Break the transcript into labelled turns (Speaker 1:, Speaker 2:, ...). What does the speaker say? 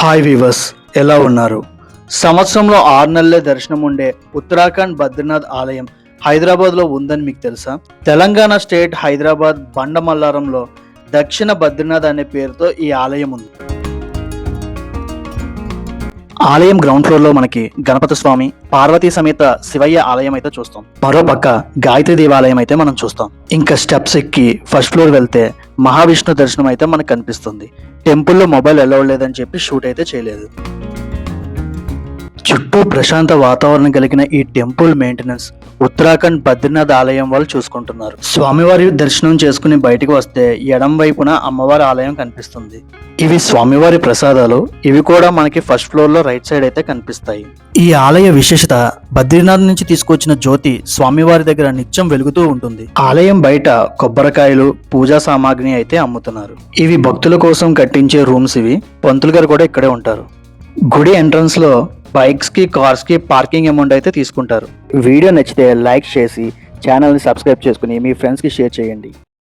Speaker 1: Hi weavers, ఎలా ఉన్నారు? సంవత్సరంలో 6 నెలలే దర్శనం ఉండే ఉత్తరాఖండ్ బద్రీనాథ్ ఆలయం హైదరాబాద్లో ఉందని మీకు తెలుసా? తెలంగాణ స్టేట్ హైదరాబాద్ బండమల్లారంలో దక్షిణ బద్రీనాథ్ అనే పేరుతో ఈ ఆలయం ఉంది. ఆలయం గ్రౌండ్ ఫ్లోర్ లో మనకి గణపతి స్వామి, పార్వతీ సమేత శివయ్య ఆలయం అయితే చూస్తాం. మరోపక్క గాయత్రి దేవాలయం అయితే మనం చూస్తాం. ఇంకా స్టెప్స్ ఎక్కి ఫస్ట్ ఫ్లోర్ వెళ్తే మహావిష్ణు దర్శనం అయితే మనకు కనిపిస్తుంది. టెంపుల్లో మొబైల్ అలౌడ్ లేదని చెప్పి షూట్ అయితే చేయలేదు. చుట్టూ ప్రశాంత వాతావరణం కలిగిన ఈ టెంపుల్ మెయింటెనెన్స్ ఉత్తరాఖండ్ బద్రీనాథ్ ఆలయం వాళ్ళు చూసుకుంటున్నారు. స్వామివారి దర్శనం చేసుకుని బయటకు వస్తే ఎడం వైపున అమ్మవారి ఆలయం కనిపిస్తుంది. ఇవి స్వామివారి ప్రసాదాలు. ఇవి కూడా మనకి ఫస్ట్ ఫ్లోర్ లో రైట్ సైడ్ అయితే కనిపిస్తాయి. ఈ ఆలయ విశేషత, బద్రీనాథ్ నుంచి తీసుకొచ్చిన జ్యోతి స్వామివారి దగ్గర నిత్యం వెలుగుతూ ఉంటుంది. ఆలయం బయట కొబ్బరికాయలు, పూజా సామాగ్రి అయితే అమ్ముతున్నారు. ఇవి భక్తుల కోసం కట్టించే రూమ్స్. ఇవి పంతులు గారు కూడా ఇక్కడే ఉంటారు. గుడి ఎంట్రన్స్ లో బైక్స్ కి, కార్స్ కి పార్కింగ్ అమౌంట్ అయితే తీసుకుంటారు. వీడియో నచ్చితే లైక్ చేసి ఛానల్ని సబ్స్క్రైబ్ చేసుకుని మీ ఫ్రెండ్స్కి షేర్ చేయండి.